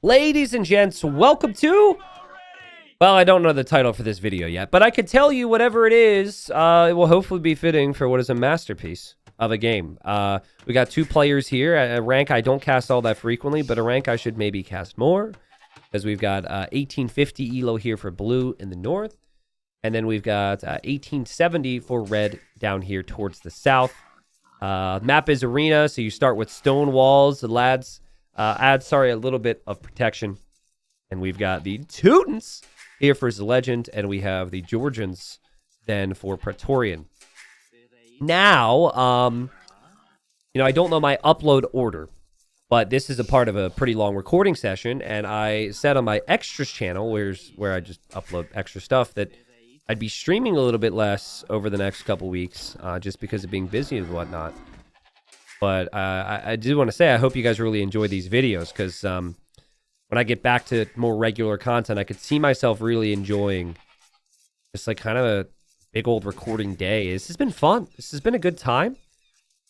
Ladies and gents, welcome to... Well, I don't know the title for this video yet, but I can tell you whatever it is, it will hopefully be fitting for what is a masterpiece of a game. We got two players here at a rank I don't cast all that frequently, but a rank I should maybe cast more, because we've got 1850 elo here for blue in the north, and then we've got 1870 for red down here towards the south. Map is arena, so you start with stone walls. The lads add a little bit of protection. And we've got the Teutons here for his legend, and we have the Georgians then for Praetorian. Now, I don't know my upload order, but this is a part of a pretty long recording session, and I said on my extras channel, where I just upload extra stuff, that I'd be streaming a little bit less over the next couple weeks, just because of being busy and whatnot. But I do want to say I hope you guys really enjoy these videos, because when I get back to more regular content, I could see myself really enjoying just like kind of a big old recording day. This has been fun. This has been a good time.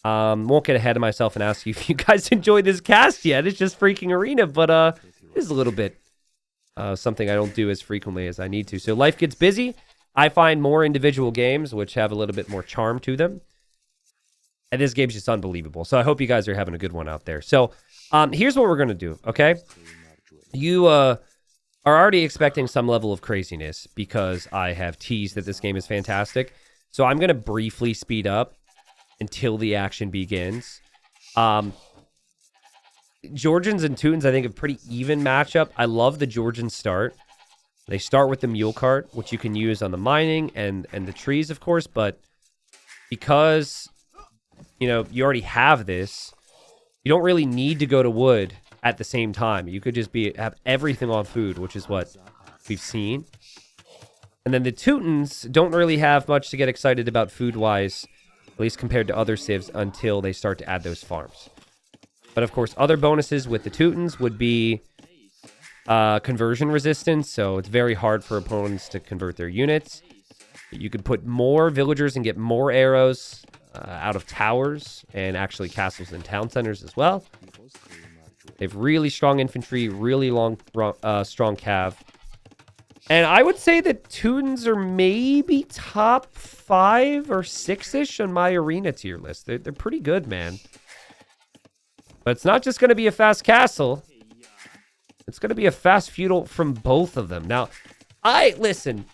Won't get ahead of myself and ask you if you guys enjoyed this cast yet. It's just freaking arena, but it is a little bit something I don't do as frequently as I need to. So life gets busy. I find more individual games which have a little bit more charm to them. And this game's just unbelievable. So I hope you guys are having a good one out there. So here's what we're going to do, okay? You are already expecting some level of craziness because I have teased that this game is fantastic. So I'm going to briefly speed up until the action begins. Georgians and Teutons, I think, a pretty even matchup. I love the Georgian start. They start with the mule cart, which you can use on the mining and the trees, of course. But because, you already have this, you don't really need to go to wood at the same time. You could just have everything on food, which is what we've seen. And then the Teutons don't really have much to get excited about food-wise, at least compared to other civs, until they start to add those farms. But of course, other bonuses with the Teutons would be conversion resistance, so it's very hard for opponents to convert their units. You could put more villagers and get more arrows out of towers and actually castles and town centers as well. They have really strong infantry, really strong cav. And I would say that Teutons are maybe top 5 or 6-ish on my arena tier list. They're pretty good, man. But it's not just going to be a fast castle. It's going to be a fast feudal from both of them. Now, listen.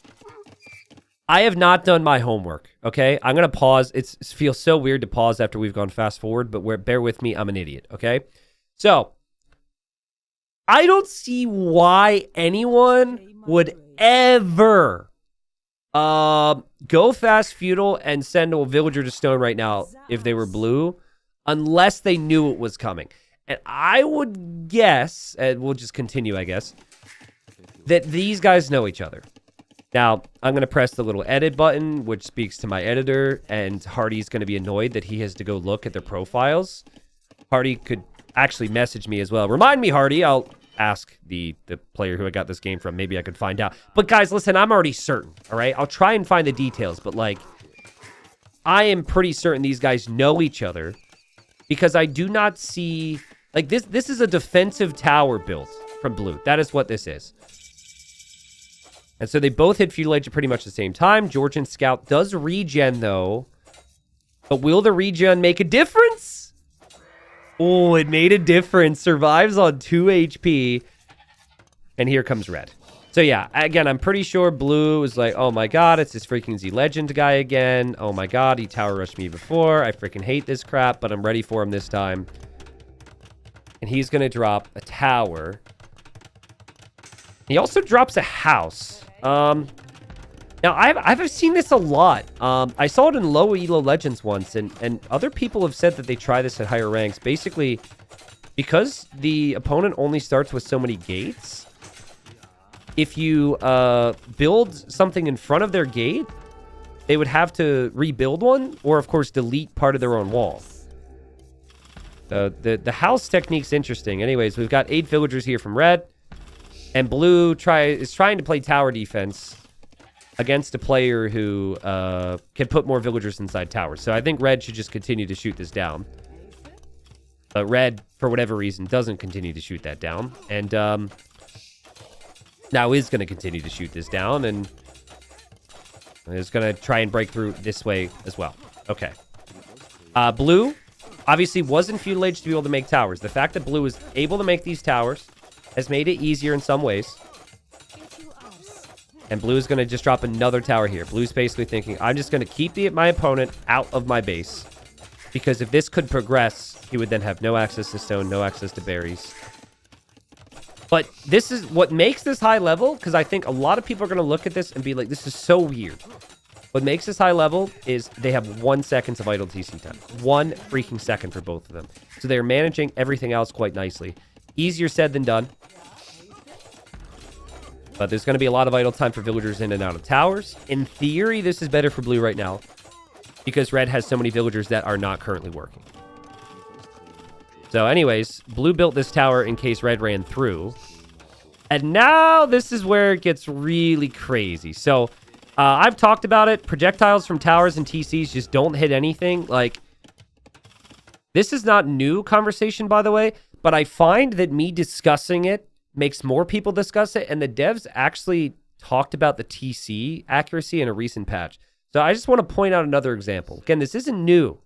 I have not done my homework, okay? I'm going to pause. It feels so weird to pause after we've gone fast forward, but bear with me. I'm an idiot, okay? So, I don't see why anyone would ever go fast feudal and send a villager to stone right now if they were blue, unless they knew it was coming. And I would guess, and we'll just continue, I guess, that these guys know each other. Now, I'm going to press the little edit button, which speaks to my editor, and Hardy's going to be annoyed that he has to go look at their profiles. Hardy could actually message me as well. Remind me, Hardy. I'll ask the player who I got this game from. Maybe I could find out. But guys, listen, I'm already certain, all right? I'll try and find the details, but I am pretty certain these guys know each other because I do not see... this is a defensive tower built from blue. That is what this is. And so they both hit Feudal Age at pretty much the same time. Georgian Scout does regen, though. But will the regen make a difference? Oh, it made a difference. Survives on 2 HP. And here comes red. So yeah, again, I'm pretty sure blue is like, oh my god, it's this freaking Z Legend guy again. Oh my god, he tower rushed me before. I freaking hate this crap, but I'm ready for him this time. And he's going to drop a tower. He also drops a house. Now, I've seen this a lot. I saw it in low elo legends once, and other people have said that they try this at higher ranks. Basically, because the opponent only starts with so many gates, if you build something in front of their gate, they would have to rebuild one, or of course delete part of their own wall. The house technique's interesting. Anyways, we've got 8 villagers here from red. And blue is trying to play tower defense against a player who can put more villagers inside towers. So I think red should just continue to shoot this down. But red, for whatever reason, doesn't continue to shoot that down. And now is going to continue to shoot this down. And is going to try and break through this way as well. Okay. Blue, obviously, was in Feudal Age to be able to make towers. The fact that blue is able to make these towers has made it easier in some ways. And blue is going to just drop another tower here. Blue's basically thinking, I'm just going to keep my opponent out of my base. Because if this could progress, he would then have no access to stone, no access to berries. But this is what makes this high level, because I think a lot of people are going to look at this and be like, this is so weird. What makes this high level is they have 1 second of idle TC time. 1 freaking second for both of them. So they're managing everything else quite nicely. Easier said than done. But there's going to be a lot of idle time for villagers in and out of towers. In theory, this is better for blue right now, because red has so many villagers that are not currently working. So anyways, blue built this tower in case red ran through. And now this is where it gets really crazy. So I've talked about it. Projectiles from towers and TCs just don't hit anything. Like, this is not new conversation, by the way, but I find that me discussing it makes more people discuss it, and the devs actually talked about the TC accuracy in a recent patch. So I just want to point out another example. Again, this isn't new.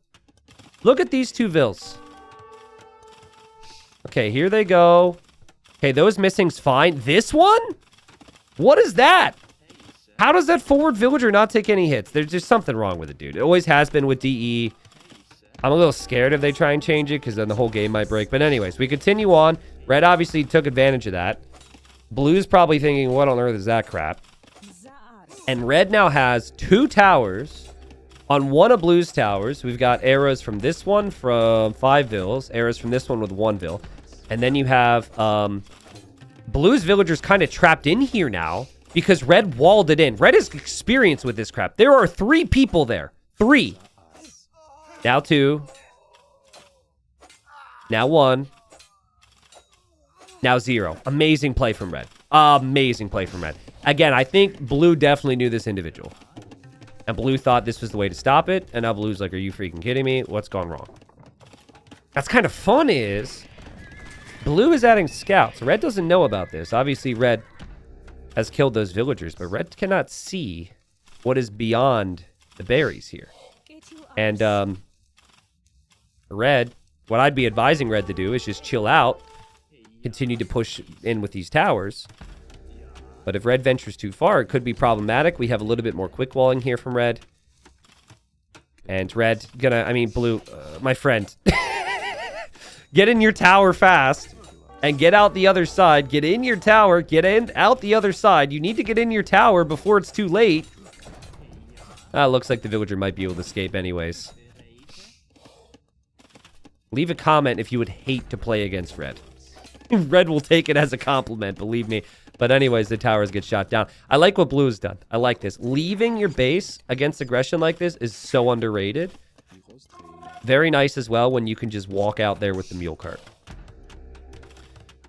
Look at these two vills. Okay, here they go. Okay, those missing's fine. This one? What is that? How does that forward villager not take any hits? There's just something wrong with it, dude. It always has been with DE. I'm a little scared if they try and change it, because then the whole game might break. But anyways, we continue on. Red obviously took advantage of that. Blue's probably thinking, what on earth is that crap? And red now has 2 towers on one of blue's towers. We've got arrows from this one from 5 vills. Arrows from this one with 1 vill. And then you have blue's villagers kind of trapped in here now because red walled it in. Red is experienced with this crap. There are 3 people there. 3. Now 2. Now 1. Now 0. Amazing play from red. Amazing play from red. Again, I think blue definitely knew this individual. And blue thought this was the way to stop it. And now blue's like, are you freaking kidding me? What's gone wrong? That's kind of fun is blue is adding scouts. Red doesn't know about this. Obviously, red has killed those villagers. But red cannot see what is beyond the berries here. And red, what I'd be advising red to do is just chill out. Continue to push in with these towers. But if red ventures too far, it could be problematic. We have a little bit more quick walling here from red. And red blue, my friend. Get in your tower fast and get out the other side. Get in your tower, get in out the other side. You need to get in your tower before it's too late. Looks like the villager might be able to escape anyways. Leave a comment if you would hate to play against red. Red will take it as a compliment, believe me. But anyways, the towers get shot down. I like what blue has done. I like this. Leaving your base against aggression like this is so underrated. Very nice as well when you can just walk out there with the mule cart.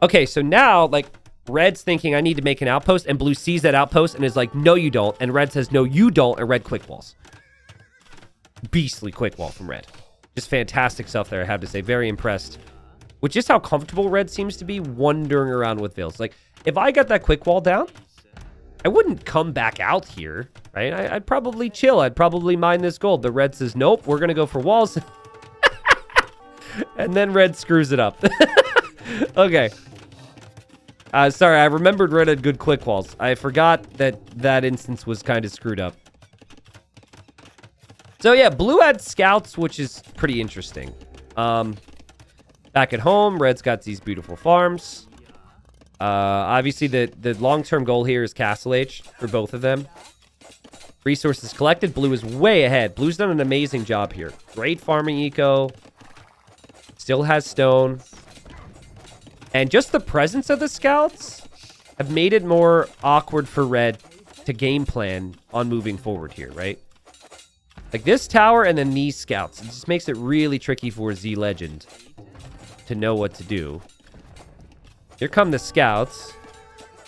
Okay, so now, like, red's thinking, I need to make an outpost, and blue sees that outpost and is like, no, you don't. And red says, no, you don't, and red quick walls. Beastly quick wall from red. Just fantastic stuff there, I have to say. Very impressed with just how comfortable red seems to be wandering around with vills. Like, if I got that quick wall down, I wouldn't come back out here, right? I'd probably chill. I'd probably mine this gold. But red says, nope, we're going to go for walls. And then red screws it up. Okay. Sorry, I remembered red had good quick walls. I forgot that instance was kind of screwed up. So yeah, blue had scouts, which is pretty interesting. Back at home, red's got these beautiful farms. Obviously, the long-term goal here is Castle Age for both of them. Resources collected. Blue is way ahead. Blue's done an amazing job here. Great farming eco. Still has stone. And just the presence of the scouts have made it more awkward for red to game plan on moving forward here, right? Like this tower and then these scouts. It just makes it really tricky for Z Legend to know what to do. Here come the scouts.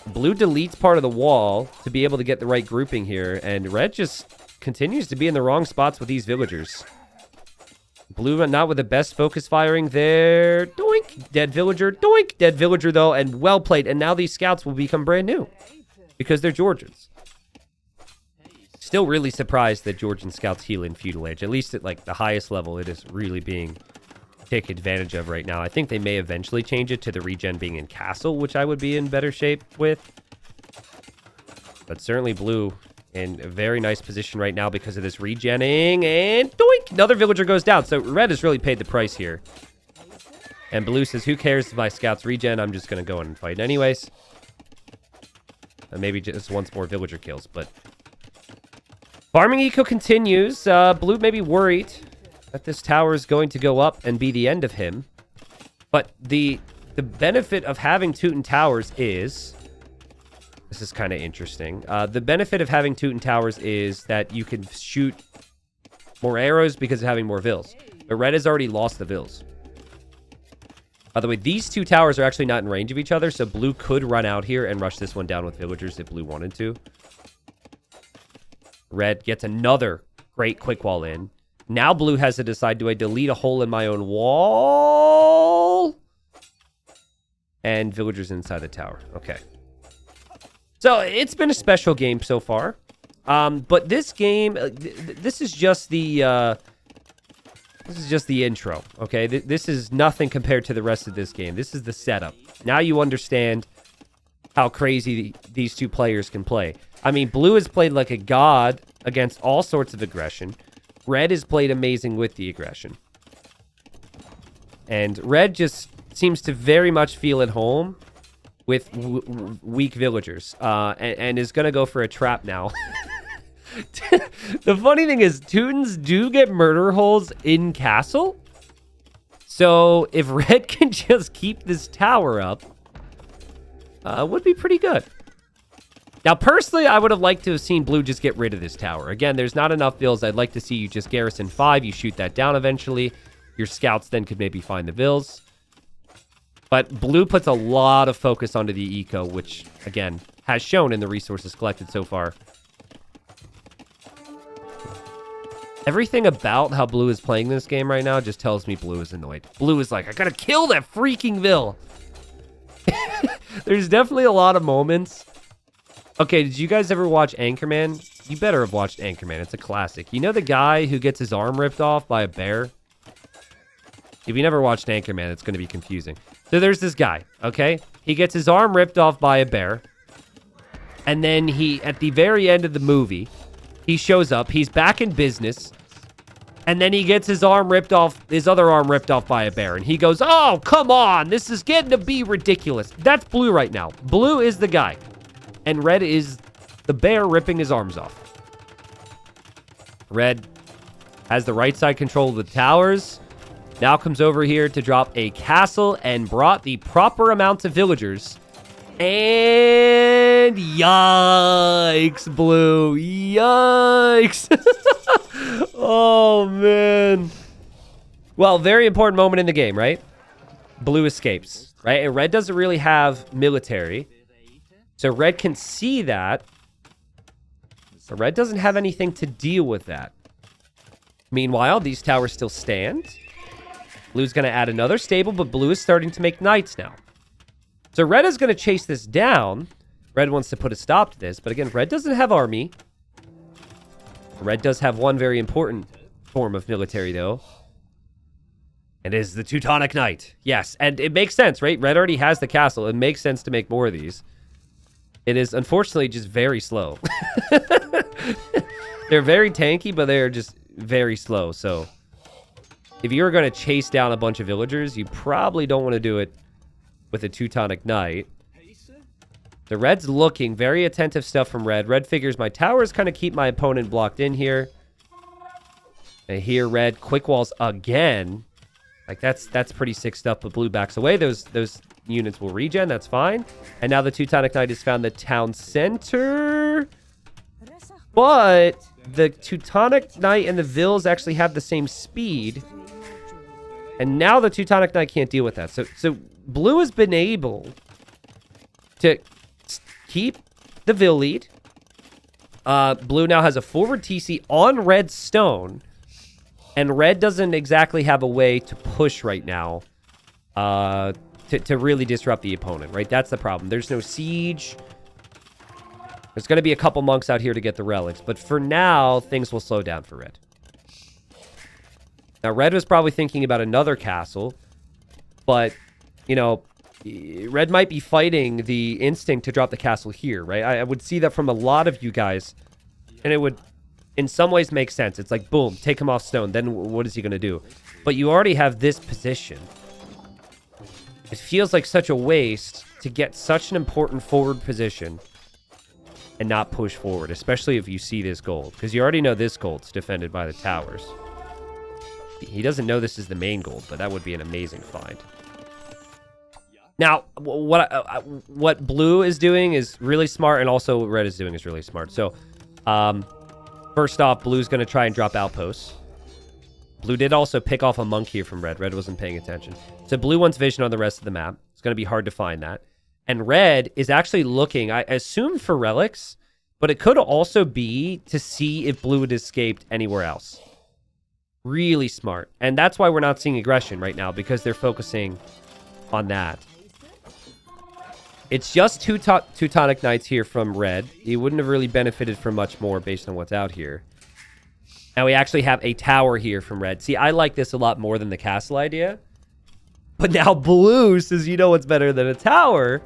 Blue deletes part of the wall to be able to get the right grouping here. And red just continues to be in the wrong spots with these villagers. Blue not with the best focus firing there. Doink. Dead villager. Doink. Dead villager, though, and well played. And now these scouts will become brand new because they're Georgians. Still really surprised that Georgian scouts heal in Feudal Age. At least at, like, the highest level, it is really being taken advantage of right now. I think they may eventually change it to the regen being in Castle, which I would be in better shape with. But certainly Blue in a very nice position right now because of this regenning. And doink! Another villager goes down. So Red has really paid the price here. And Blue says, who cares if my scouts regen? I'm just going to go in and fight anyways. And maybe just once more villager kills. But farming eco continues. Blue may be worried that this tower is going to go up and be the end of him. But the benefit of having Teuton Towers is... This is kind of interesting. The benefit of having Teuton Towers is that you can shoot more arrows because of having more vills. But Red has already lost the vills. By the way, these two towers are actually not in range of each other, so Blue could run out here and rush this one down with villagers if Blue wanted to. Red gets another great quick wall in. Now Blue has to decide, do I delete a hole in my own wall? And villagers inside the tower. Okay. So it's been a special game so far. But this game, this is just the intro, okay? This is nothing compared to the rest of this game. This is the setup. Now you understand how crazy these two players can play. I mean, Blue has played like a god against all sorts of aggression. Red has played amazing with the aggression. And Red just seems to very much feel at home with weak villagers. And is going to go for a trap now. The funny thing is, Teutons do get murder holes in Castle. So if Red can just keep this tower up, would be pretty good. Now, personally, I would have liked to have seen Blue just get rid of this tower. Again, there's not enough vills. I'd like to see you just garrison 5. You shoot that down eventually. Your scouts then could maybe find the vills. But Blue puts a lot of focus onto the eco, which, again, has shown in the resources collected so far. Everything about how Blue is playing this game right now just tells me Blue is annoyed. Blue is like, I gotta kill that freaking vill. There's definitely a lot of moments. Okay, did you guys ever watch Anchorman? You better have watched Anchorman. It's a classic. You know the guy who gets his arm ripped off by a bear? If you never watched Anchorman, it's going to be confusing. So there's this guy, okay? He gets his arm ripped off by a bear. And then he, at the very end of the movie, he shows up. He's back in business. And then he gets his arm ripped off, his other arm ripped off by a bear. And he goes, oh, come on. This is getting to be ridiculous. That's Blue right now. Blue is the guy. And Red is the bear ripping his arms off. Red has the right side control of the towers. Now comes over here to drop a castle and brought the proper amount of villagers. And yikes, Blue. Yikes. Oh, man. Well, very important moment in the game, right? Blue escapes, right? And Red doesn't really have military. So Red can see that. But Red doesn't have anything to deal with that. Meanwhile, these towers still stand. Blue's going to add another stable, but Blue is starting to make knights now. So Red is going to chase this down. Red wants to put a stop to this. But again, Red doesn't have army. Red does have one very important form of military, though. And it is the Teutonic Knight. Yes, and it makes sense, right? Red already has the castle. It makes sense to make more of these. It is, unfortunately, just very slow. They're very tanky, but they're just very slow. So if you're going to chase down a bunch of villagers, you probably don't want to do it with a Teutonic Knight. The Red's looking. Very attentive stuff from Red. Red figures my towers kind of keep my opponent blocked in here. And here, Red quick walls again. Like, that's pretty sick stuff, but Blue backs away. Those units will regen. That's fine. And now the Teutonic Knight has found the town center. But the Teutonic Knight and the Vills actually have the same speed. And now the Teutonic Knight can't deal with that. So Blue has been able to keep the Vill lead. Blue now has a forward TC on Red Stone. And red doesn't exactly have a way to push right now to really disrupt the opponent, right? That's the problem. There's no siege. There's going to be a couple monks out here to get the relics. But for now, things will slow down for red. Now, red was probably thinking about another castle. But, you know, red might be fighting the instinct to drop the castle here, right? I would see that from a lot of you guys. And it would, in some ways, make sense. It's like, boom, take him off stone. Then what is he going to do? But you already have this position. It feels like such a waste to get such an important forward position and not push forward, especially if you see this gold. Because you already know this gold's defended by the towers. He doesn't know this is the main gold, but that would be an amazing find. Now, what blue is doing is really smart, and also what red is doing is really smart. So, first off, blue's going to try and drop outposts. Blue did also pick off a monk here from red. Red wasn't paying attention. So blue wants vision on the rest of the map. It's going to be hard to find that. And red is actually looking, I assume, for relics, but it could also be to see if blue had escaped anywhere else. Really smart. And that's why we're not seeing aggression right now, because they're focusing on that. It's just two Teutonic Knights here from red. He wouldn't have really benefited from much more based on what's out here. Now we actually have a tower here from red. See, I like this a lot more than the castle idea. But now blue says, you know what's better than a tower?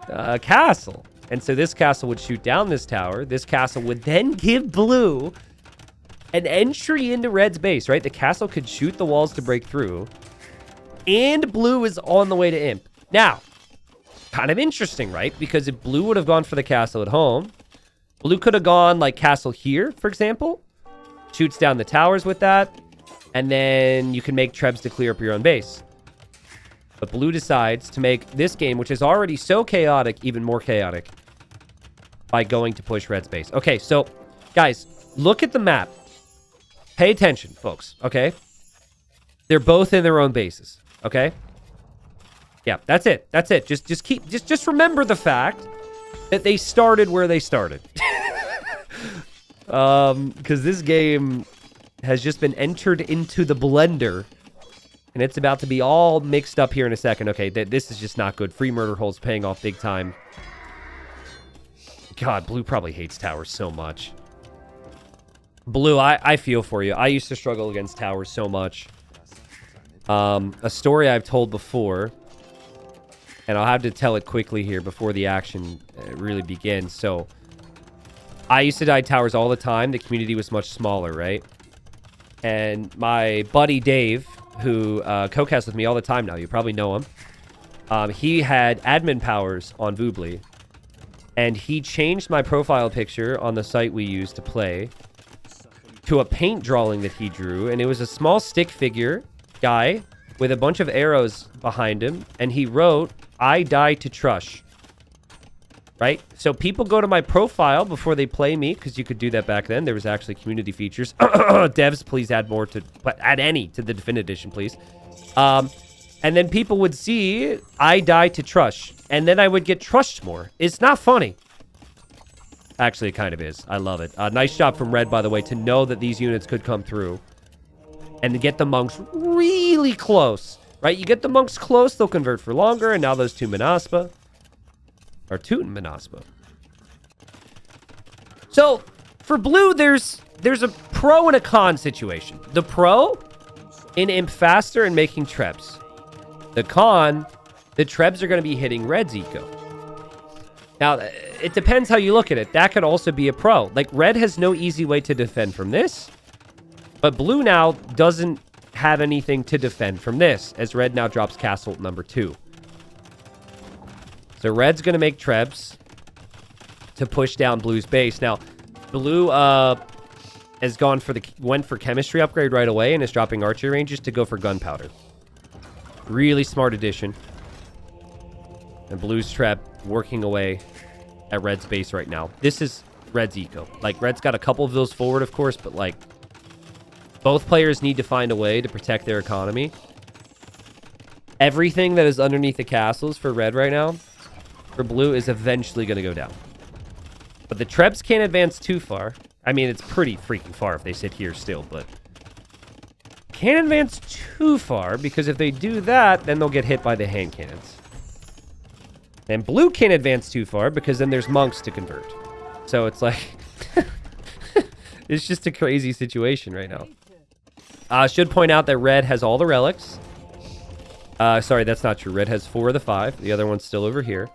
A castle. And so this castle would shoot down this tower. This castle would then give blue an entry into red's base, right? The castle could shoot the walls to break through. And blue is on the way to imp. Now, kind of interesting, right? Because if blue would have gone for the castle at home, blue could have gone like castle here, for example. Shoots down the towers with that. And then you can make trebs to clear up your own base. But blue decides to make this game, which is already so chaotic, even more chaotic by going to push red's base. Okay, so guys, look at the map. Pay attention, folks, okay? They're both in their own bases, okay? Yeah, that's it. That's it. Just remember the fact that they started where they started. Because this game has just been entered into the blender, and it's about to be all mixed up here in a second. Okay, this is just not good. Free murder hole's paying off big time. God, blue probably hates towers so much. Blue, I feel for you. I used to struggle against towers so much. A story I've told before, and I'll have to tell it quickly here before the action really begins. So, I used to die towers all the time. The community was much smaller, right? And my buddy Dave, who co-casts with me all the time now, you probably know him. He had admin powers on Voobly. And he changed my profile picture on the site we use to play to a paint drawing that he drew. And it was a small stick figure guy with a bunch of arrows behind him. And he wrote, "I die to Trush." Right? So people go to my profile before they play me, because you could do that back then. There was actually community features. Devs, please add more to... add any to the Definitive Edition, please. And then people would see, "I die to Trush." And then I would get trushed more. It's not funny. Actually, it kind of is. I love it. Nice job from red, by the way, to know that these units could come through. And to get the monks really close. Right? You get the monks close, they'll convert for longer. And now those two Manaspa... or two in Manaspa. So, for blue, there's a pro and a con situation. The pro, in imp faster and making trebs. The con, the trebs are going to be hitting red's eco. Now, it depends how you look at it. That could also be a pro. Like, red has no easy way to defend from this. But blue now doesn't have anything to defend from this, as red now drops castle number 2. So red's going to make trebs to push down blue's base. Now, blue has went for chemistry upgrade right away and is dropping archery ranges to go for gunpowder. Really smart addition. And blue's treb working away at red's base right now. This is red's eco. Like, red's got a couple of those forward, of course, but like, both players need to find a way to protect their economy. Everything that is underneath the castles for red right now, for blue, is eventually going to go down. But the trebs can't advance too far. I mean, it's pretty freaking far if they sit here still, but can't advance too far, because if they do that, then they'll get hit by the hand cannons. And blue can't advance too far, because then there's monks to convert. So it's like... it's just a crazy situation right now. I should point out that red has all the relics. Sorry, that's not true. Red has 4 of the 5. The other one's still over here.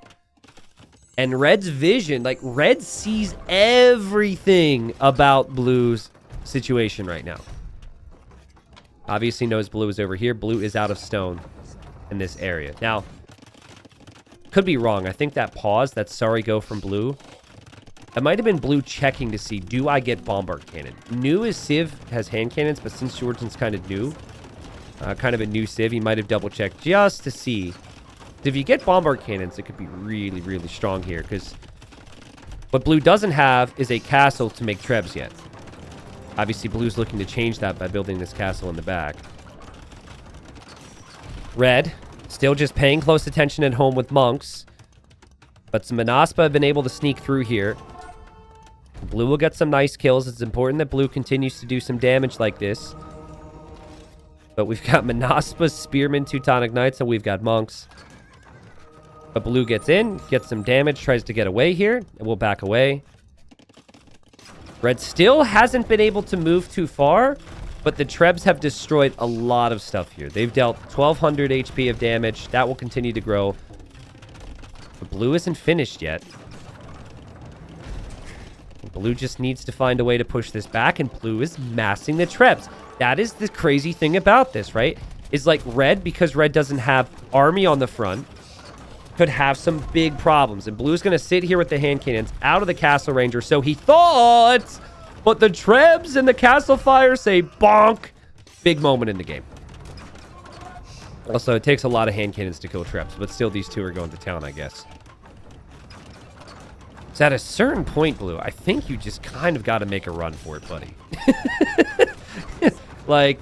And red's vision, like, red sees everything about blue's situation right now. Obviously knows blue is over here. Blue is out of stone in this area. Now, could be wrong. I think that pause, that sorry go from blue, it might have been blue checking to see, do I get bombard cannon? New is Civ has hand cannons, but since Jordan's kind of new, kind of a new Civ, he might have double checked just to see. If you get bombard cannons, it could be really, really strong here, because what blue doesn't have is a castle to make trebs yet. Obviously, blue's looking to change that by building this castle in the back. Red, still just paying close attention at home with monks. But some Manaspa have been able to sneak through here. Blue will get some nice kills. It's important that blue continues to do some damage like this. But we've got Manaspa, Spearmen, Teutonic Knights, and we've got monks. But blue gets in, gets some damage, tries to get away here, and we'll back away. Red still hasn't been able to move too far, but the Trebs have destroyed a lot of stuff here. They've dealt 1,200 HP of damage. That will continue to grow. But blue isn't finished yet. Blue just needs to find a way to push this back, and blue is massing the Trebs. That is the crazy thing about this, right? Is like red, because red doesn't have army on the front, could have some big problems. And blue's going to sit here with the hand cannons out of the castle ranger. So he thought, but the Trebs and the castle fire say bonk. Big moment in the game. Also, it takes a lot of hand cannons to kill Trebs, but still these two are going to town, I guess. So at a certain point, blue, I think you just kind of got to make a run for it, buddy. Like,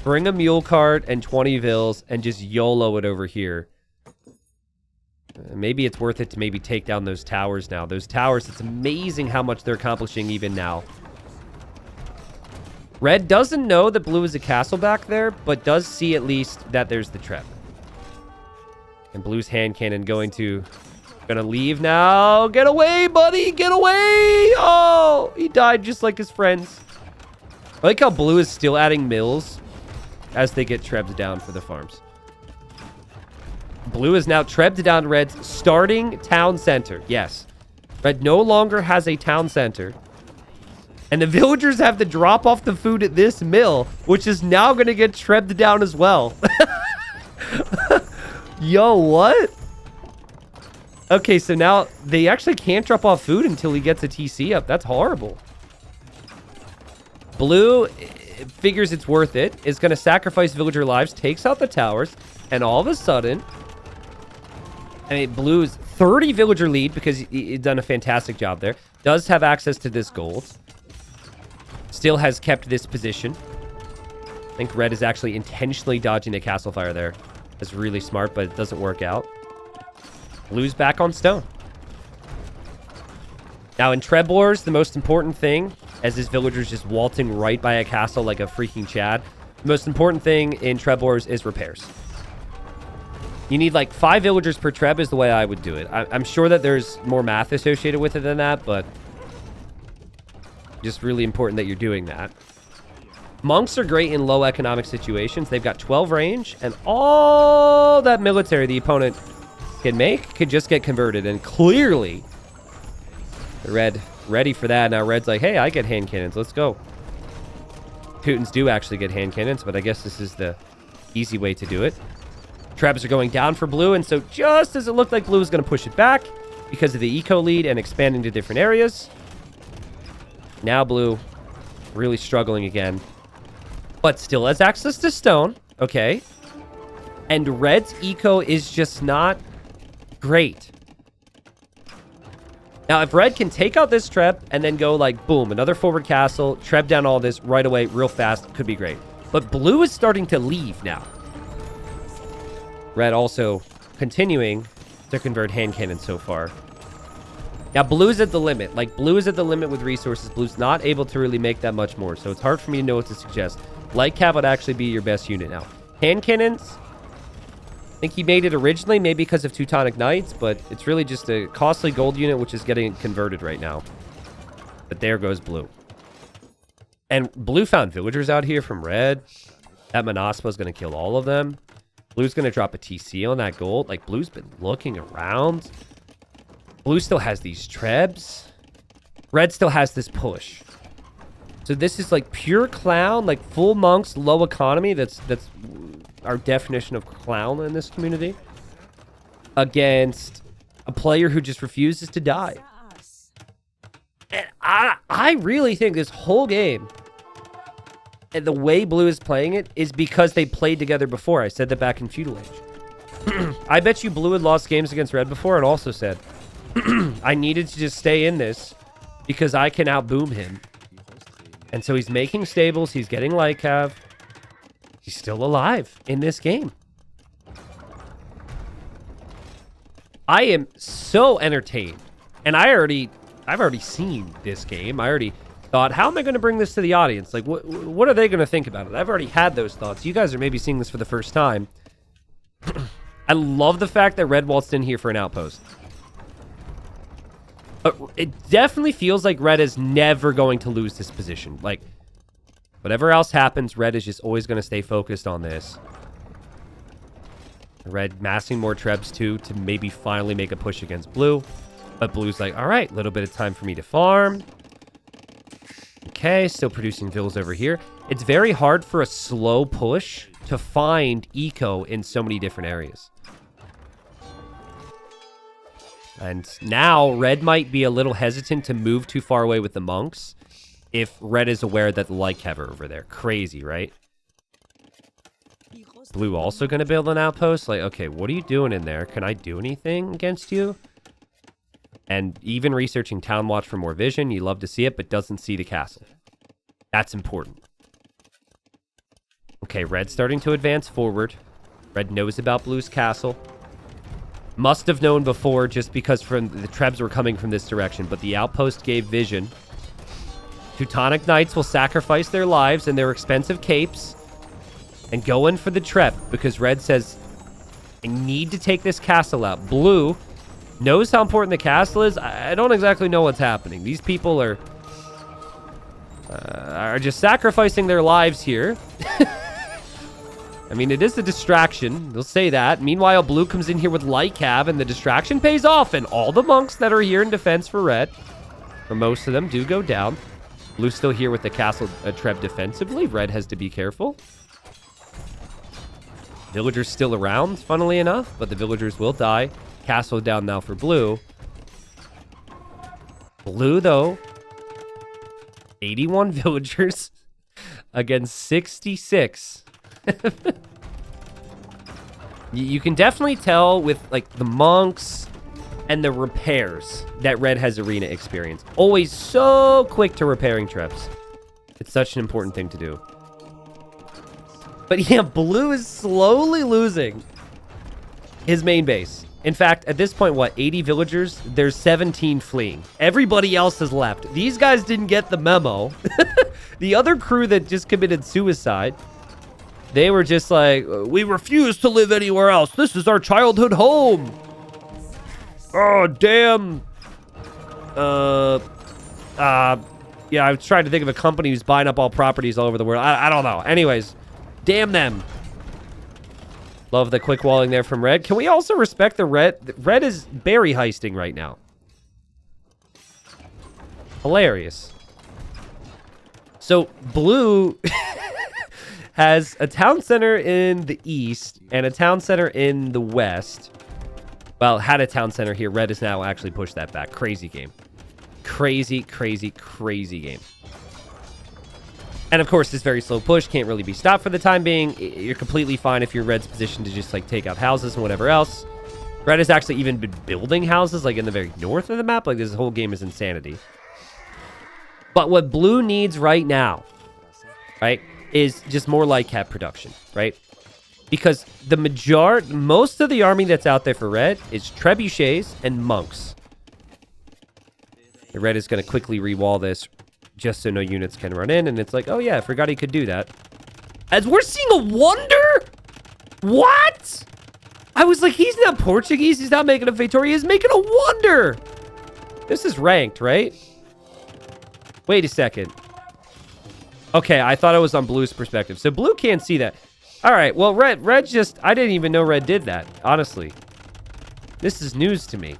bring a mule cart and 20 vills and just YOLO it over here. Maybe it's worth it to maybe take down those towers now. Those towers, it's amazing how much they're accomplishing even now. Red doesn't know that blue is a castle back there, but does see at least that there's the trap. And blue's hand cannon going to leave now. Get away, buddy. Get away. Oh, he died just like his friends. I like how blue is still adding mills as they get trebs down for the farms. Blue is now trebbed down red's starting town center. Yes. Red no longer has a town center. And the villagers have to drop off the food at this mill, which is now going to get trebbed down as well. Yo, what? Okay, so now they actually can't drop off food until he gets a TC up. That's horrible. Blue figures it's worth it. Is going to sacrifice villager lives, takes out the towers, and all of a sudden... I mean, blue's 30 villager lead because he's done a fantastic job there. Does have access to this gold. Still has kept this position. I think red is actually intentionally dodging the castle fire there. That's really smart, but it doesn't work out. Blue's back on stone. Now in Treb Wars, the most important thing, as this villager's just waltzing right by a castle like a freaking Chad, the most important thing in Treb Wars is repairs. You need like 5 villagers per Treb is the way I would do it. I'm sure that there's more math associated with it than that, but just really important that you're doing that. Monks are great in low economic situations. They've got 12 range, and all that military the opponent can make could just get converted. And clearly, red ready for that. Now red's like, hey, I get hand cannons. Let's go. Teutons do actually get hand cannons, but I guess this is the easy way to do it. Trebs are going down for blue, and so just as it looked like blue was going to push it back because of the eco lead and expanding to different areas, now blue really struggling again, but still has access to stone. Okay. And red's eco is just not great. Now, if red can take out this Treb and then go like, boom, another forward castle, Treb down all this right away, real fast, could be great. But blue is starting to leave now. Red also continuing to convert hand cannons so far. Now, blue's at the limit. Like, blue is at the limit with resources. Blue's not able to really make that much more, so it's hard for me to know what to suggest. Light Cav would actually be your best unit now. Hand cannons, I think he made it originally, maybe because of Teutonic Knights, but it's really just a costly gold unit, which is getting converted right now. But there goes blue. And blue found villagers out here from red. That Manaspa is going to kill all of them. Blue's going to drop a TC on that gold. Like, blue's been looking around. Blue still has these trebs. Red still has this push. So this is like pure clown, like full monks, low economy. That's our definition of clown in this community. Against a player who just refuses to die. And I really think this whole game, and the way blue is playing it, is because they played together before. I said that back in Feudal Age. I bet you blue had lost games against red before and also said, I needed to just stay in this because I can outboom him. And so he's making stables. He's getting light cav. He's still alive in this game. I am so entertained. And I've already seen this game. I already thought, how am I going to bring this to the audience? Like, what are they going to think about it? I've already had those thoughts. You guys are maybe seeing this for the first time. I love the fact that red waltzed in here for an outpost. It definitely feels like red is never going to lose this position. Like, whatever else happens, red is just always going to stay focused on this. Red massing more trebs too to maybe finally make a push against blue. But blue's like, all right, little bit of time for me to farm. Okay, still producing vills over here. It's very hard for a slow push to find eco in so many different areas. And now red might be a little hesitant to move too far away with the monks if red is aware that the light cav are over there. Crazy, right? Blue also going to build an outpost? Like, okay, what are you doing in there? Can I do anything against you? And even researching Town Watch for more vision. You love to see it, but doesn't see the castle. That's important. Okay, red's starting to advance forward. Red knows about blue's castle. Must have known before just because from the trebs were coming from this direction, but the outpost gave vision. Teutonic Knights will sacrifice their lives and their expensive capes and go in for the trep because red says, I need to take this castle out. Blue knows how important the castle is. I don't exactly know what's happening. These people are just sacrificing their lives here. I mean, it is a distraction. They'll say that. Meanwhile, blue comes in here with light cav, and the distraction pays off. And all the monks that are here in defense for red, or most of them, do go down. Blue's still here with the castle treb defensively. Red has to be careful. Villagers still around, funnily enough, but the villagers will die. Castle down now for blue. Blue, though, 81 villagers against 66. You can definitely tell with like the monks and the repairs that red has arena experience. Always so quick to repairing traps. It's such an important thing to do. But yeah, blue is slowly losing his main base. In fact, at this point, what, 80 villagers? There's 17 fleeing. Everybody else has left. These guys didn't get the memo. The other crew that just committed suicide, they were just like, we refuse to live anywhere else. This is our childhood home. Oh, damn. Yeah, I was trying to think of a company who's buying up all properties all over the world. I don't know. Anyways, damn them. Love the quick walling there from red. Can we also respect the red? Red is berry heisting right now. Hilarious. So, blue has a town center in the east and a town center in the west. Well, had a town center here. Red has now actually pushed that back. Crazy game. Crazy, crazy, crazy game. And of course, this very slow push can't really be stopped for the time being. You're completely fine if you're red's position to just like take out houses and whatever else. Red has actually even been building houses like in the very north of the map. Like this whole game is insanity. But what blue needs right now, right, is just more light cap production, right? Because most of the army that's out there for red is trebuchets and monks. The red is going to quickly re-wall this just so no units can run in. And it's like, oh yeah, I forgot he could do that. As we're seeing a wonder? What? I was like, he's not Portuguese. He's not making a Feitoria. He's making a wonder. This is ranked, right? Wait a second. Okay, I thought it was on Blue's perspective. So Blue can't see that. All right, well, Red just... I didn't even know Red did that, honestly. This is news to me.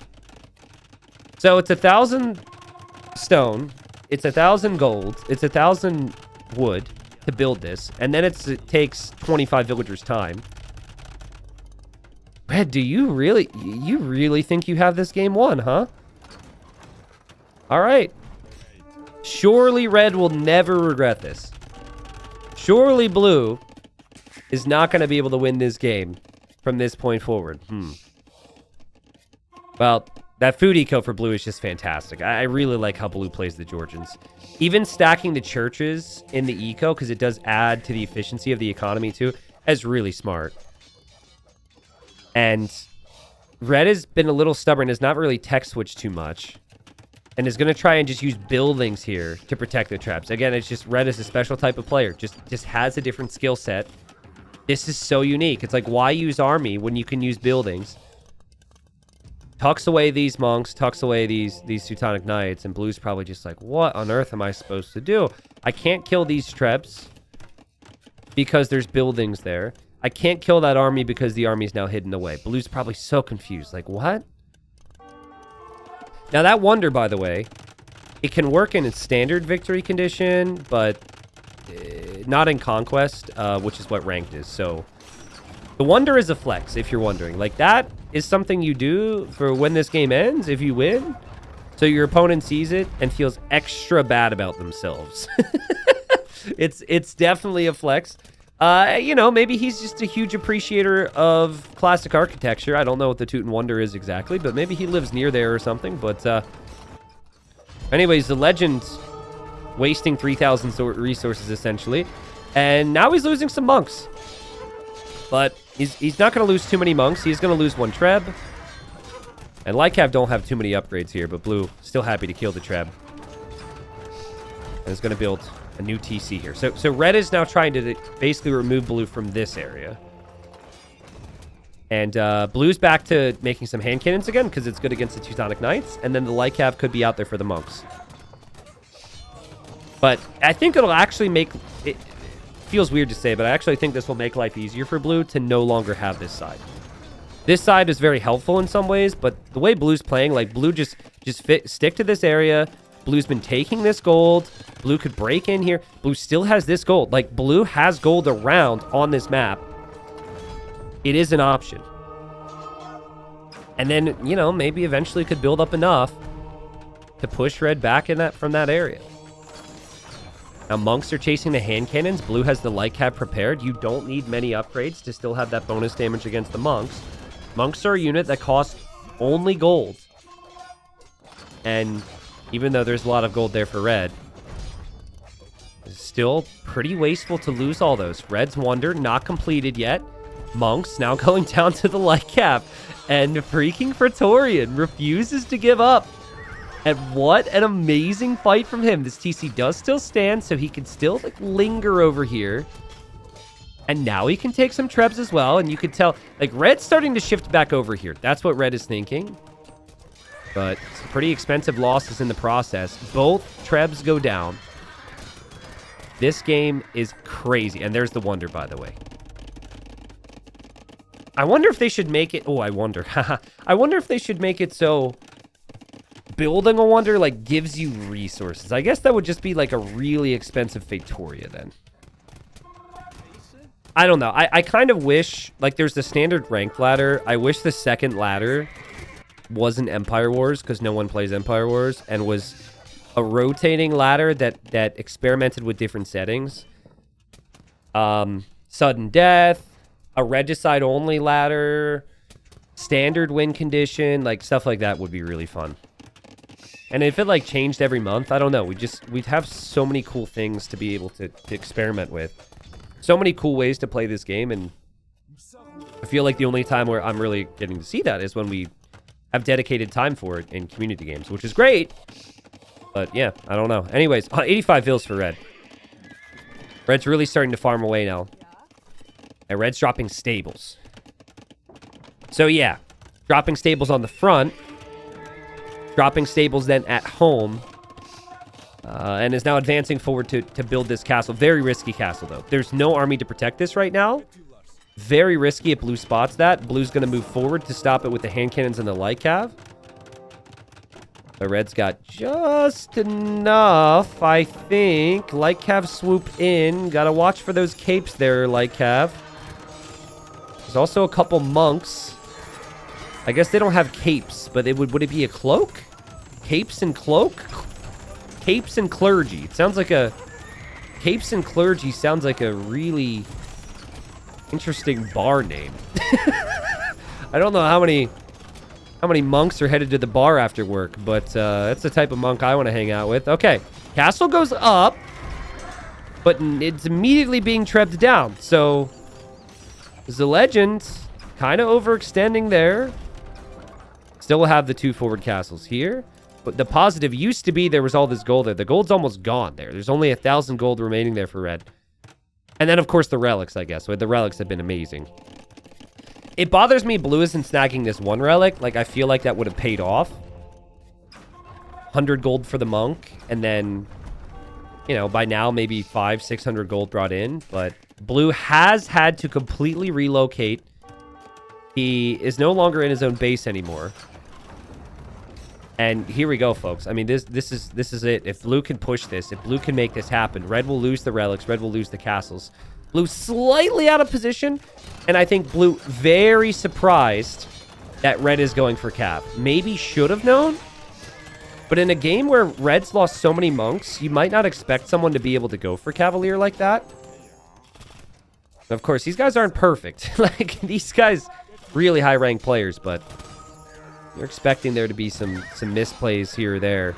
So it's 1,000 stone. It's 1,000 gold. It's 1,000 wood to build this. And then it takes 25 villagers' time. Red, do you really think you have this game won, huh? All right. Surely Red will never regret this. Surely Blue is not going to be able to win this game from this point forward. Well, that food eco for Blue is just fantastic. I really like how Blue plays the Georgians. Even stacking the churches in the eco, because it does add to the efficiency of the economy too, is really smart. And Red has been a little stubborn, has not really tech switched too much. And is going to try and just use buildings here to protect the traps. Again, it's just Red is a special type of player. Just has a different skill set. This is so unique. It's like, why use army when you can use buildings? Tucks away these monks, tucks away these Teutonic Knights, and Blue's probably just like, what on earth am I supposed to do? I can't kill these Trebs because there's buildings there. I can't kill that army because the army's now hidden away. Blue's probably so confused. Like, what? Now, that wonder, by the way, it can work in its standard victory condition, but not in conquest, which is what ranked is. So, the wonder is a flex, if you're wondering. Like, that is something you do for when this game ends, if you win. So, your opponent sees it and feels extra bad about themselves. It's definitely a flex. You know, maybe he's just a huge appreciator of classic architecture. I don't know what the Teuton Wonder is exactly, but maybe he lives near there or something. But anyways, the legend's wasting 3,000 resources, essentially. And now he's losing some monks. But he's not going to lose too many monks. He's going to lose one Treb. And Lycav don't have too many upgrades here, but Blue still happy to kill the Treb. And is going to build a new TC here. So Red is now trying to basically remove Blue from this area. And Blue's back to making some hand cannons again because it's good against the Teutonic Knights. And then the Lycav could be out there for the monks. But I think it'll actually make... It feels weird to say, but I actually think this will make life easier for Blue to no longer have this side. This side is very helpful in some ways, but the way Blue's playing, like Blue just stick to this area. Blue's been taking this gold. Blue could break in here. Blue still has this gold. Like, Blue has gold around on this map. It is an option. And then, you know, maybe eventually could build up enough to push Red back in from that area. Now, monks are chasing the hand cannons. Blue has the light cab prepared. You don't need many upgrades to still have that bonus damage against the monks. Monks are a unit that costs only gold. And even though there's a lot of gold there for Red, it's still pretty wasteful to lose all those. Red's Wonder not completed yet. Monks now going down to the light cap. And freaking Praetorian refuses to give up. And what an amazing fight from him. This TC does still stand, so he can still like linger over here. And now he can take some Trebs as well. And you can tell, like, Red's starting to shift back over here. That's what Red is thinking. But some pretty expensive losses in the process. Both Trebs go down. This game is crazy. And there's the Wonder, by the way. I wonder if they should make it... Oh, I wonder. I wonder if they should make it so building a Wonder, like, gives you resources. I guess that would just be, like, a really expensive Feitoria then. I don't know. I kind of wish... Like, there's the standard ranked ladder. I wish the second ladder wasn't Empire Wars, because no one plays Empire Wars, and was a rotating ladder that experimented with different settings. Sudden death, a regicide only ladder, standard win condition, like stuff like that would be really fun. And if it like changed every month, I don't know. We'd have so many cool things to be able to experiment with. So many cool ways to play this game, and I feel like the only time where I'm really getting to see that is when we have dedicated time for it in community games, which is great. But yeah, I don't know. Anyways, 85 vills for Red. Red's really starting to farm away now. And red's dropping stables. So yeah, dropping stables on the front. Dropping stables then at home. And is now advancing forward to build this castle. Very risky castle, though. There's no army to protect this right now. Very risky if blue spots that. Blue's going to move forward to stop it with the hand cannons and the light cav. The red's got just enough, I think. Light cav swoop in. Got to watch for those capes there, light cav. There's also a couple monks. I guess they don't have capes, but would it be a cloak? Capes and cloak? Capes and clergy. It sounds like a... Capes and clergy sounds like a really interesting bar name. I don't know how many monks are headed to the bar after work, but that's the type of monk I want to hang out with. Okay, castle goes up, but it's immediately being trebbed down. So, the legend kind of overextending there. Still will have the 2 forward castles here. But the positive used to be there was all this gold there. The gold's almost gone there. There's only 1,000 gold remaining there for red. And then, of course, the relics, I guess. The relics have been amazing. It bothers me blue isn't snagging this one relic. Like, I feel like that would have paid off. 100 gold for the monk. And then, you know, by now, maybe 500-600 gold brought in. But blue has had to completely relocate. He is no longer in his own base anymore. And here we go, folks. I mean, this is it. If blue can push this, if blue can make this happen, red will lose the relics, red will lose the castles. Blue slightly out of position, and I think blue very surprised that red is going for cav. Maybe should have known, but in a game where red's lost so many monks, you might not expect someone to be able to go for cavalier like that. Of course, these guys aren't perfect. Like, these guys, really high-ranked players, but... You're expecting there to be some misplays here or there.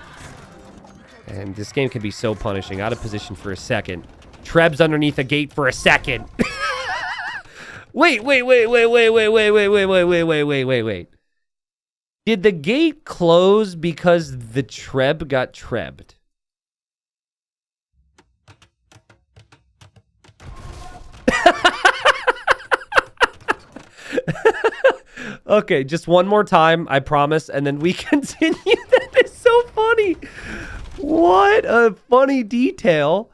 And this game can be so punishing. Out of position for a second. Treb's underneath a gate for a second. Wait. Did the gate close because the Treb got trebbed? Okay, just one more time, I promise, and then we continue. That is so funny. What a funny detail.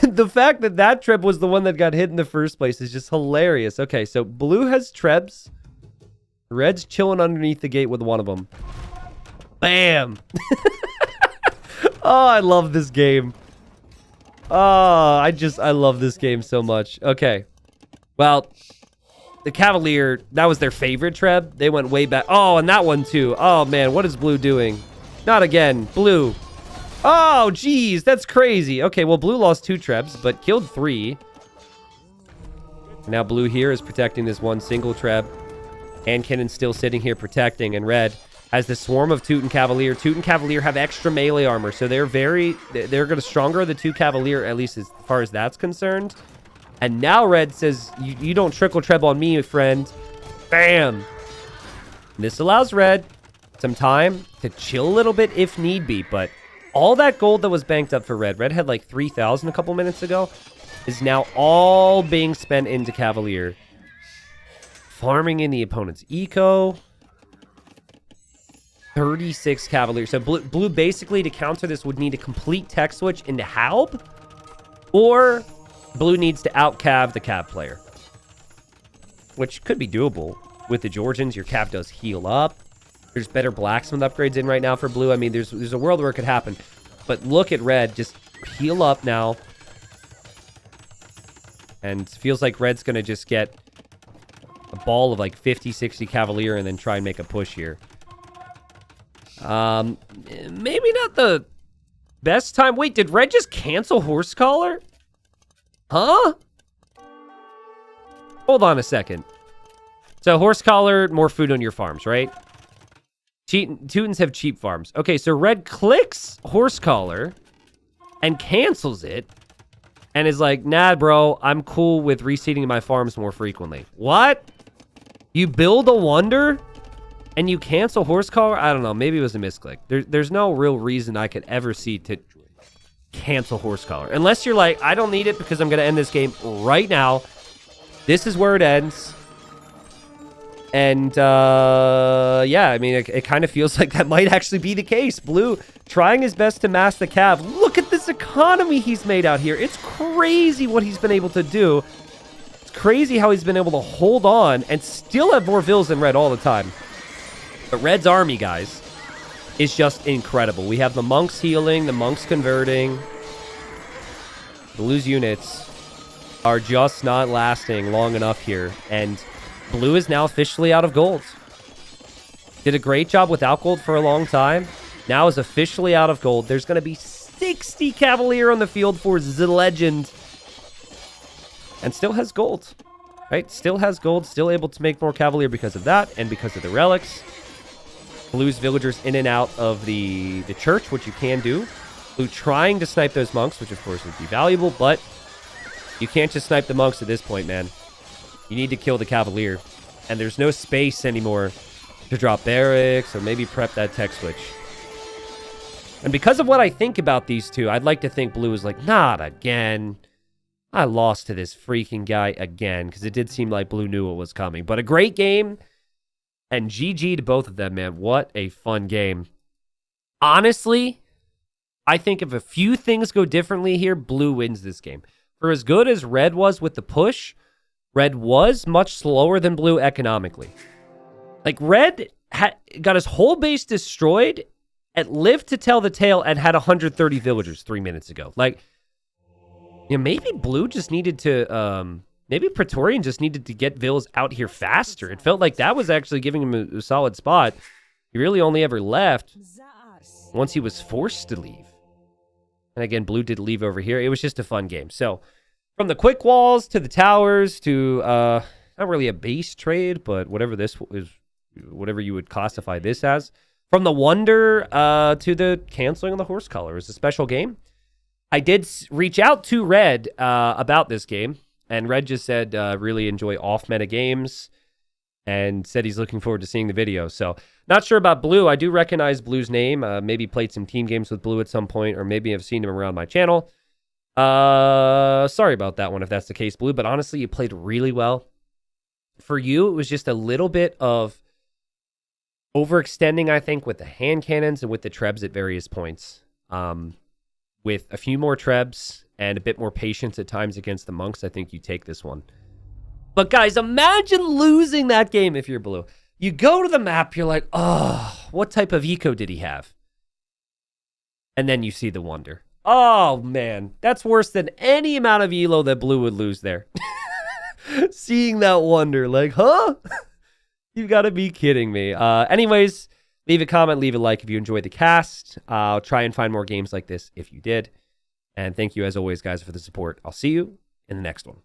The fact that that Treb was the one that got hit in the first place is just hilarious. Okay, so blue has Trebs. Red's chilling underneath the gate with one of them. Bam. Oh, I love this game. Oh, I love this game so much. Okay. Well... The Cavalier, that was their favorite Treb. They went way back. Oh, and that one too. Oh, man, what is blue doing? Not again. Blue. Oh, geez, that's crazy. Okay, well, blue lost 2 Trebs, but killed 3. Now blue here is protecting this one single Treb. And Cannon's still sitting here protecting, and red has the swarm of Toot and Cavalier. Toot and Cavalier have extra melee armor, so they're going to stronger the 2 Cavalier, at least as far as that's concerned. And now red says, you don't trickle treb on me, friend. Bam. This allows red some time to chill a little bit if need be. But all that gold that was banked up for red had like 3,000 a couple minutes ago, is now all being spent into Cavalier. Farming in the opponent's eco. 36 Cavalier. So blue basically, to counter this, would need a complete tech switch into Halb. Or... blue needs to out-cav the cav player. Which could be doable. With the Georgians, your cav does heal up. There's better blacksmith upgrades in right now for blue. I mean, there's a world where it could happen. But look at red. Just heal up now. And feels like red's going to just get a ball of like 50, 60 Cavalier and then try and make a push here. Maybe not the best time. Wait, did red just cancel Horse Collar? Huh? Hold on a second. So, Horse Collar, more food on your farms, right? Teutons have cheap farms. Okay, so red clicks Horse Collar and cancels it and is like, nah, bro, I'm cool with reseeding my farms more frequently. What? You build a wonder and you cancel Horse Collar? I don't know. Maybe it was a misclick. There's no real reason I could ever see to cancel Horse Collar. Unless you're like, I don't need it because I'm going to end this game right now. This is where it ends. And, yeah, I mean, it kind of feels like that might actually be the case. Blue trying his best to mask the cav. Look at this economy he's made out here. It's crazy what he's been able to do. It's crazy how he's been able to hold on and still have more vills than Red all the time. But Red's army, guys, is just incredible. We have the monks healing, the monks converting. Blue's units are just not lasting long enough here. And Blue is now officially out of gold. Did a great job without gold for a long time. Now is officially out of gold. There's going to be 60 Cavalier on the field for the legend. And still has gold. Right? Still has gold. Still able to make more Cavalier because of that and because of the relics. Blue's villagers in and out of the church, which you can do. Blue trying to snipe those monks, which of course would be valuable, but you can't just snipe the monks at this point, man. You need to kill the Cavalier. And there's no space anymore to drop barracks or maybe prep that tech switch. And because of what I think about these two, I'd like to think Blue is like, not again. I lost to this freaking guy again, because it did seem like Blue knew it was coming. But a great game. And GG to both of them, man. What a fun game. Honestly, I think if a few things go differently here, Blue wins this game. For as good as Red was with the push, Red was much slower than Blue economically. Like, Red got his whole base destroyed and lived to tell the tale and had 130 villagers 3 minutes ago. Like, you know, maybe Blue just needed to, maybe Praetorian just needed to get vills out here faster. It felt like that was actually giving him a solid spot. He really only ever left once he was forced to leave. And again, Blue did leave over here. It was just a fun game. So, from the quick walls to the towers to not really a base trade, but whatever this is, whatever you would classify this as. From the wonder to the canceling of the horse color. It was a special game. I did reach out to Red about this game, and Red just said really enjoy off-meta games and said he's looking forward to seeing the video. So, not sure about Blue. I do recognize Blue's name. Maybe played some team games with Blue at some point, or maybe I've seen him around my channel. Sorry about that one if that's the case, Blue, but honestly, you played really well. For you, it was just a little bit of overextending, I think, with the hand cannons and with the trebs at various points. With a few more trebs and a bit more patience at times against the monks, I think you take this one. But guys, imagine losing that game if you're Blue. You go to the map, you're like, oh, what type of eco did he have? And then you see the wonder. Oh, man. That's worse than any amount of elo that Blue would lose there. Seeing that wonder, like, huh? You've got to be kidding me. Anyways, leave a comment, leave a like if you enjoyed the cast. I'll try and find more games like this if you did. And thank you, as always, guys, for the support. I'll see you in the next one.